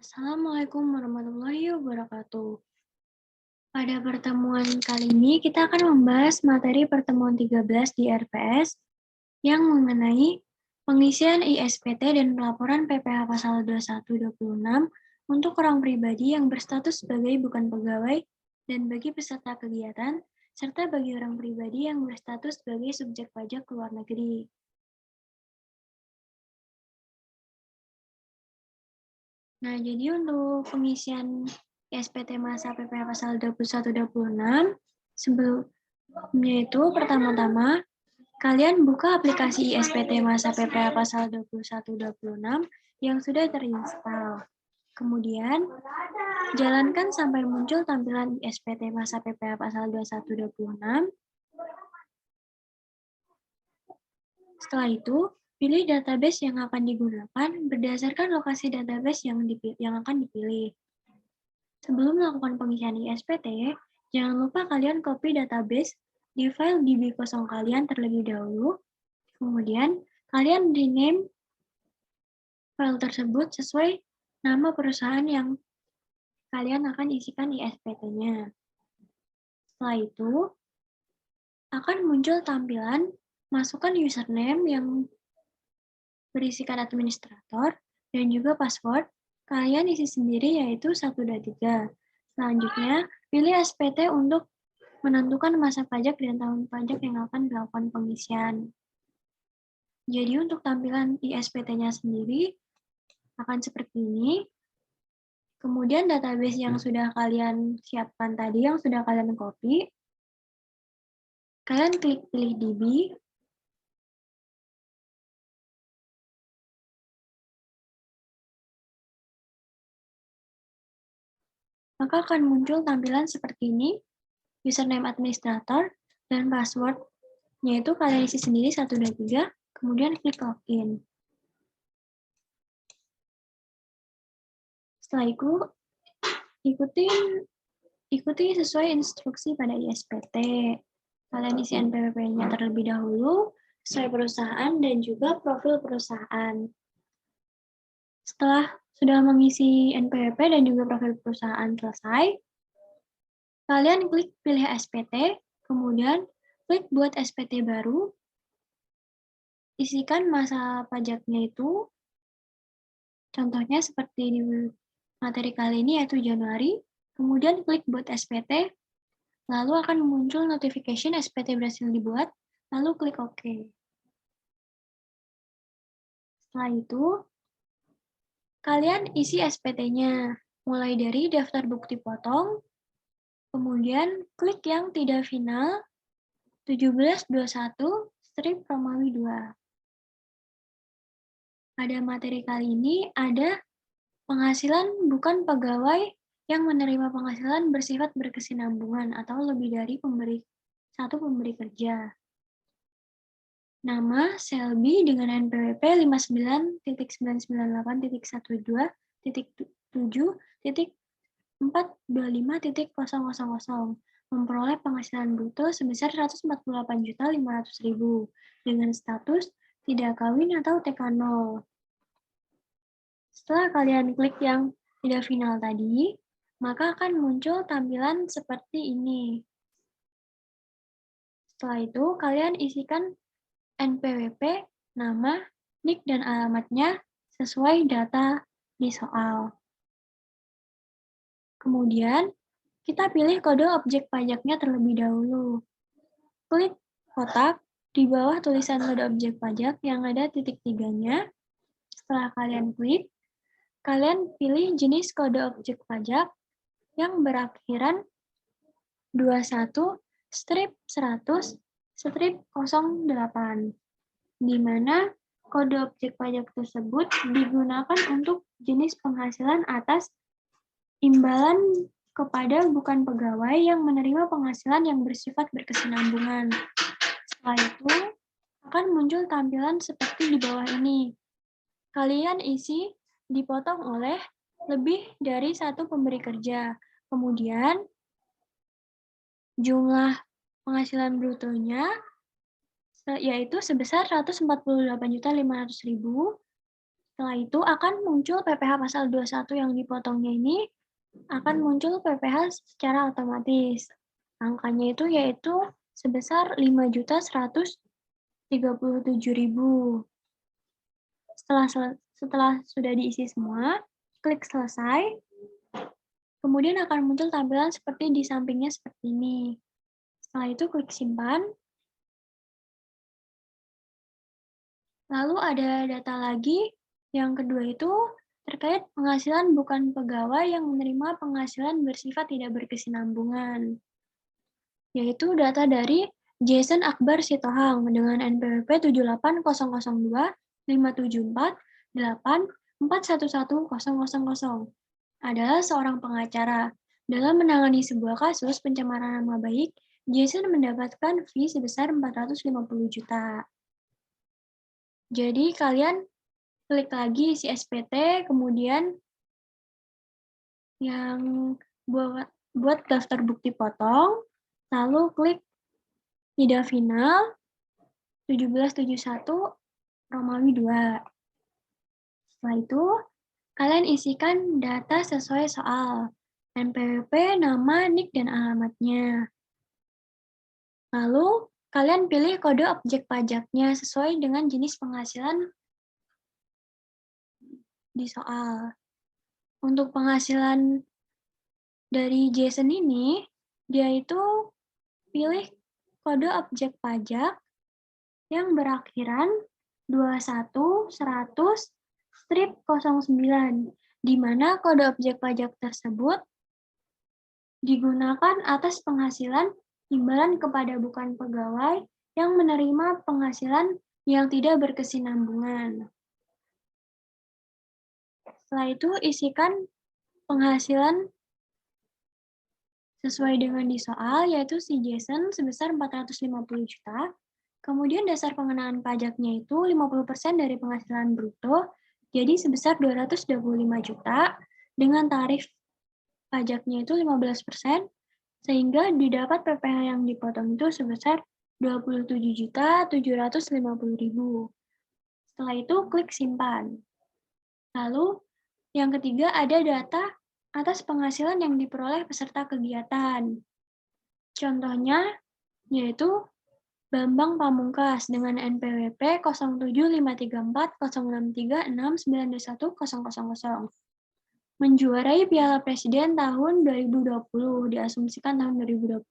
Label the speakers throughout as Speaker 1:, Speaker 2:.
Speaker 1: Assalamualaikum warahmatullahi wabarakatuh. Pada pertemuan kali ini, kita akan membahas materi pertemuan 13 di RPS yang mengenai pengisian ISPT dan pelaporan PPh pasal 21-26 untuk orang pribadi yang berstatus sebagai bukan pegawai dan bagi peserta kegiatan, serta bagi orang pribadi yang berstatus sebagai subjek pajak ke luar negeri. Nah, jadi untuk pengisian ISPT masa PPh pasal 21-26, sebelumnya itu pertama-tama kalian buka aplikasi ISPT masa PPh pasal 21-26 yang sudah terinstall. Kemudian, jalankan sampai muncul tampilan ISPT masa PPh pasal 21-26. Setelah itu, pilih database yang akan digunakan berdasarkan lokasi database yang akan dipilih. Sebelum melakukan pengisian ISPT, jangan lupa kalian copy database di file DB kosong kalian terlebih dahulu. Kemudian, kalian rename file tersebut sesuai nama perusahaan yang kalian akan isikan ISPT-nya. Setelah itu, akan muncul tampilan masukkan username yang berisikan administrator dan juga password. Kalian isi sendiri yaitu 1 dan 3. Selanjutnya, pilih SPT untuk menentukan masa pajak dan tahun pajak yang akan dilakukan pengisian. Jadi untuk tampilan ISPT-nya sendiri akan seperti ini. Kemudian database yang sudah kalian siapkan tadi, yang sudah kalian copy, kalian klik pilih DB. Maka akan muncul tampilan seperti ini, username administrator, dan password, yaitu kalian isi sendiri 1 dan 3, kemudian klik login. Setelah itu, ikuti sesuai instruksi pada ISPT. Kalian isi NPWP-nya terlebih dahulu, sesuai perusahaan dan juga profil perusahaan. Setelah sudah mengisi NPWP dan juga profil perusahaan selesai, kalian klik pilih SPT, kemudian klik buat SPT baru, isikan masa pajaknya itu, contohnya seperti di materi kali ini yaitu Januari, kemudian klik buat SPT, lalu akan muncul notification SPT berhasil dibuat, lalu klik OK. Setelah itu, kalian isi SPT-nya, mulai dari daftar bukti potong, kemudian klik yang tidak final, 1721 strip Romawi 2. Pada materi kali ini ada penghasilan bukan pegawai yang menerima penghasilan bersifat berkesinambungan atau lebih dari satu pemberi kerja. Nama Selby dengan NPWP 59.998.7.425.000 memperoleh penghasilan bruto sebesar 148.500.000 dengan status tidak kawin atau TK0. Setelah kalian klik yang tidak final tadi, maka akan muncul tampilan seperti ini. Setelah itu, kalian isikan NPWP, nama, NIK, dan alamatnya sesuai data di soal. Kemudian, kita pilih kode objek pajaknya terlebih dahulu. Klik kotak di bawah tulisan kode objek pajak yang ada titik 3-nya. Setelah kalian klik, kalian pilih jenis kode objek pajak yang berakhiran 21 strip 100 strip 08, di mana kode objek pajak tersebut digunakan untuk jenis penghasilan atas imbalan kepada bukan pegawai yang menerima penghasilan yang bersifat berkesinambungan. Setelah itu, akan muncul tampilan seperti di bawah ini. Kalian isi dipotong oleh lebih dari satu pemberi kerja. Kemudian, jumlah penghasilan brutonya yaitu sebesar 148.500.000 Setelah itu akan muncul PPh pasal 21 yang dipotongnya ini, akan muncul PPh secara otomatis. Angkanya itu yaitu sebesar 5.137.000. Setelah sudah diisi semua, klik selesai. Kemudian akan muncul tampilan seperti di sampingnya seperti ini. Setelah itu klik simpan. Lalu ada data lagi, yang kedua itu terkait penghasilan bukan pegawai yang menerima penghasilan bersifat tidak berkesinambungan, yaitu data dari Jason Akbar Sitohang dengan NPWP 78.002.574.8.411000 adalah seorang pengacara. Dalam menangani sebuah kasus pencemaran nama baik, Jason mendapatkan fee sebesar 450 juta. Jadi kalian klik lagi isi SPT, kemudian yang buat daftar bukti potong, lalu klik tidak final 1771 Romawi 2. Setelah itu, kalian isikan data sesuai soal, NPWP, nama, NIK, dan alamatnya. Lalu, kalian pilih kode objek pajaknya sesuai dengan jenis penghasilan di soal. Untuk penghasilan dari Jason ini, dia itu pilih kode objek pajak yang berakhiran 21.100/09, di mana kode objek pajak tersebut digunakan atas penghasilan imbalan kepada bukan pegawai yang menerima penghasilan yang tidak berkesinambungan. Setelah itu, isikan penghasilan sesuai dengan di soal, yaitu si Jason sebesar 450 juta. Kemudian dasar pengenaan pajaknya itu 50% dari penghasilan bruto, jadi sebesar 225 juta, dengan tarif pajaknya itu 15%, sehingga didapat PPh yang dipotong itu sebesar 27.750.000. Setelah itu, klik simpan. Lalu, yang ketiga ada data atas penghasilan yang diperoleh peserta kegiatan. Contohnya, yaitu Bambang Pamungkas dengan NPWP 07534063692100. Menjuarai Piala Presiden tahun 2020, diasumsikan tahun 2020,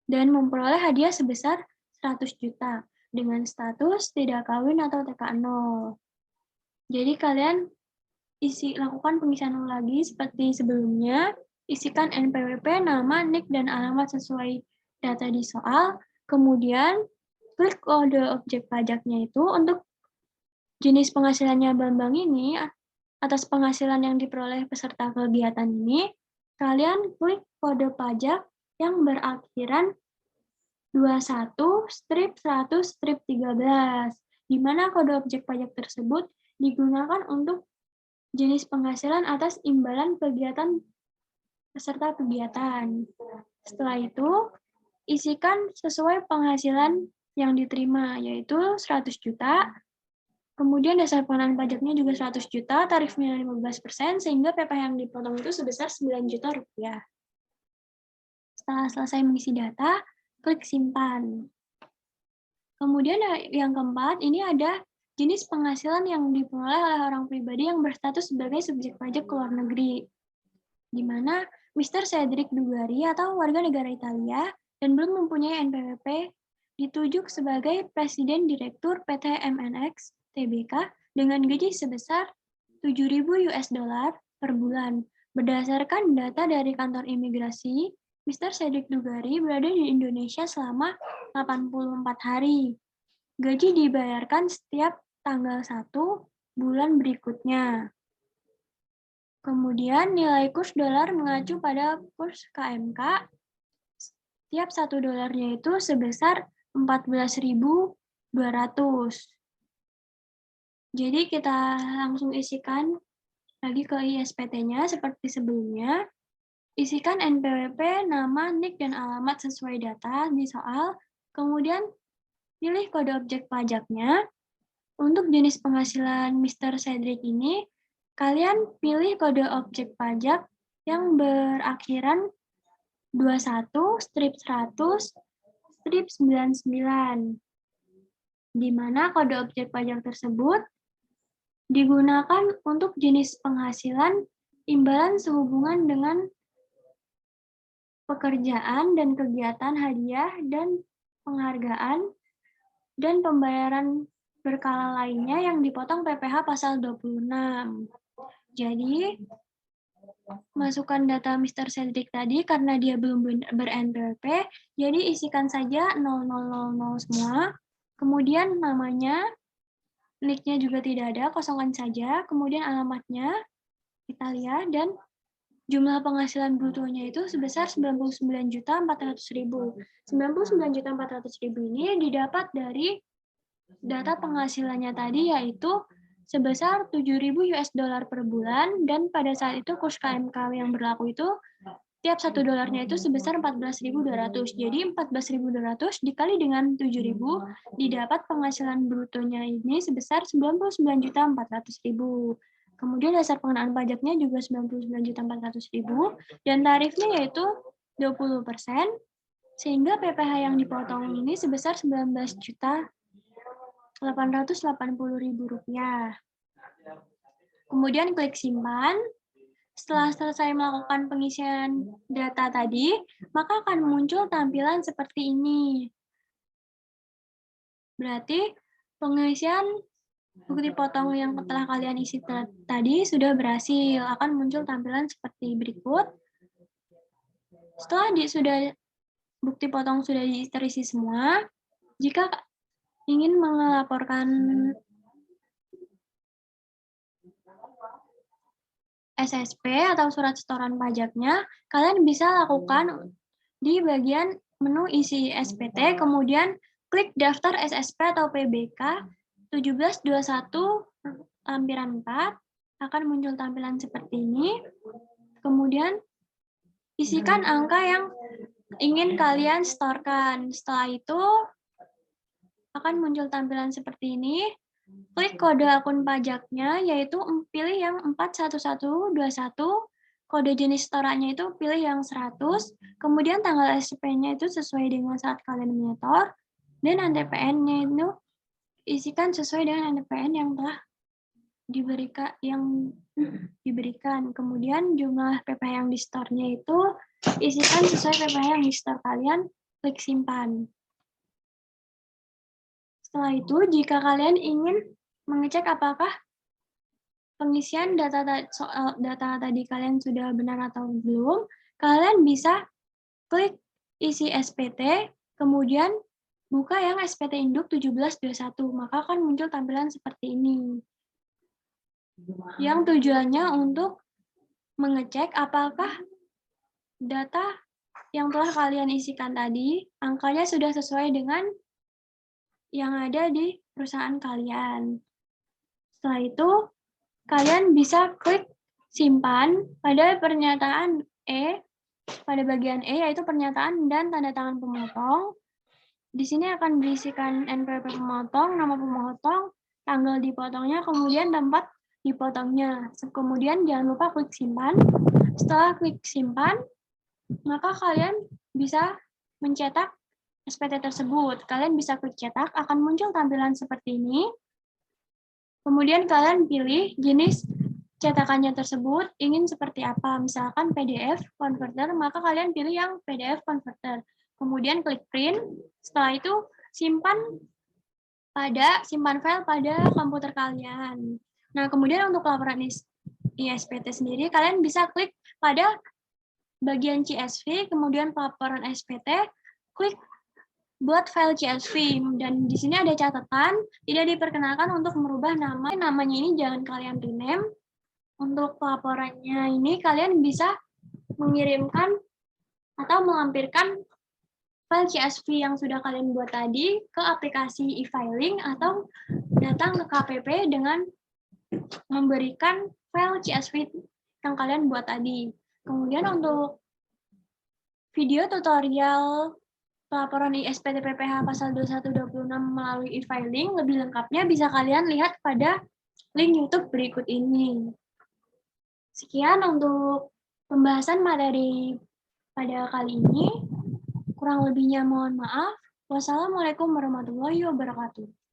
Speaker 1: dan memperoleh hadiah sebesar 100 juta dengan status tidak kawin atau TK0. Jadi kalian lakukan pengisian lagi seperti sebelumnya, isikan NPWP, nama, NIK, dan alamat sesuai data di soal, kemudian klik kode objek pajaknya itu untuk jenis penghasilannya Bambang ini, atas penghasilan yang diperoleh peserta kegiatan ini, kalian klik kode pajak yang berakhiran 21/100/13, di mana kode objek pajak tersebut digunakan untuk jenis penghasilan atas imbalan kegiatan peserta kegiatan. Setelah itu, isikan sesuai penghasilan yang diterima, yaitu 100 juta, kemudian dasar pengenaan pajaknya juga 100 juta, tarifnya 15%, sehingga PPh yang dipotong itu sebesar 9 juta rupiah. Setelah selesai mengisi data, klik simpan. Kemudian yang keempat, ini ada jenis penghasilan yang diperoleh oleh orang pribadi yang berstatus sebagai subjek pajak ke luar negeri, di mana Mr. Cedric Dugari atau warga negara Italia dan belum mempunyai NPWP ditunjuk sebagai Presiden Direktur PT MNX Tbk dengan gaji sebesar 7.000 US dollar per bulan. Berdasarkan data dari kantor imigrasi, Mr. Cedric Dugari berada di Indonesia selama 84 hari. Gaji dibayarkan setiap tanggal 1 bulan berikutnya. Kemudian nilai kurs dolar mengacu pada kurs KMK. Setiap $1 itu sebesar 14.200. Jadi kita langsung isikan lagi ke ISPT-nya seperti sebelumnya. Isikan NPWP, nama, NIK, dan alamat sesuai data di soal. Kemudian pilih kode objek pajaknya. Untuk jenis penghasilan Mr. Cedric ini, kalian pilih kode objek pajak yang berakhiran 21, strip 100, strip 99, di mana kode objek pajak tersebut digunakan untuk jenis penghasilan imbalan sehubungan dengan pekerjaan dan kegiatan hadiah dan penghargaan dan pembayaran berkala lainnya yang dipotong PPh pasal 26. Jadi, masukkan data Mr. Cedric tadi karena dia belum ber-NPWP, jadi isikan saja 0000 semua. Kemudian namanya, nicknya juga tidak ada, kosongkan saja. Kemudian alamatnya, kita lihat, dan jumlah penghasilan brutonya itu sebesar 99.400.000. 99.400.000 ini didapat dari data penghasilannya tadi, yaitu sebesar 7.000 US dollar per bulan, dan pada saat itu kurs KMK yang berlaku itu tiap $1 itu sebesar 14.200. Jadi 14.200 dikali dengan 7.000 didapat penghasilan brutonya ini sebesar 99.400.000. Kemudian dasar pengenaan pajaknya juga 99.400.000 dan tarifnya yaitu 20%, sehingga PPh yang dipotong ini sebesar 19.880.000 rupiah. Kemudian klik simpan. Setelah selesai melakukan pengisian data tadi, maka akan muncul tampilan seperti ini. Berarti pengisian bukti potong yang telah kalian isi tadi sudah berhasil. Akan muncul tampilan seperti berikut. Setelah bukti potong sudah terisi semua, jika ingin melaporkan SSP atau surat setoran pajaknya, kalian bisa lakukan di bagian menu isi SPT, kemudian klik daftar SSP atau PBK 1721/4, akan muncul tampilan seperti ini. Kemudian isikan angka yang ingin kalian setorkan. Setelah itu akan muncul tampilan seperti ini. Klik kode akun pajaknya, yaitu pilih yang 41121, kode jenis setorannya itu pilih yang 100, kemudian tanggal SPP-nya itu sesuai dengan saat kalian menyetor, dan NTPN-nya itu isikan sesuai dengan NTPN yang telah diberikan. Kemudian jumlah PPh yang di store-nya itu isikan sesuai PPh yang di store kalian, klik simpan. Setelah itu, jika kalian ingin mengecek apakah pengisian data tadi kalian sudah benar atau belum, kalian bisa klik isi SPT, kemudian buka yang SPT induk 1721, maka akan muncul tampilan seperti ini. Yang tujuannya untuk mengecek apakah data yang telah kalian isikan tadi, angkanya sudah sesuai dengan yang ada di perusahaan kalian. Setelah itu, kalian bisa klik simpan pada pernyataan E, pada bagian E, yaitu pernyataan dan tanda tangan pemotong. Di sini akan berisikan NPWP pemotong, nama pemotong, tanggal dipotongnya, kemudian tempat dipotongnya. Kemudian jangan lupa klik simpan. Setelah klik simpan, maka kalian bisa mencetak SPT tersebut. Kalian bisa klik cetak, akan muncul tampilan seperti ini. Kemudian kalian pilih jenis cetakannya tersebut ingin seperti apa. Misalkan PDF converter, maka kalian pilih yang PDF converter. Kemudian klik print. Setelah itu simpan file pada komputer kalian. Nah, kemudian untuk laporan ISPT sendiri, kalian bisa klik pada bagian CSV, kemudian pelaporan SPT, klik buat file CSV, dan di sini ada catatan, tidak diperkenalkan untuk merubah nama. Namanya ini jangan kalian rename. Untuk pelaporannya ini kalian bisa mengirimkan atau melampirkan file CSV yang sudah kalian buat tadi ke aplikasi e-filing atau datang ke KPP dengan memberikan file CSV yang kalian buat tadi. Kemudian untuk video tutorial pelaporan ISPT PPH pasal 2126 melalui e-filing. Lebih lengkapnya bisa kalian lihat pada link YouTube berikut ini. Sekian untuk pembahasan materi pada kali ini. Kurang lebihnya mohon maaf. Wassalamualaikum warahmatullahi wabarakatuh.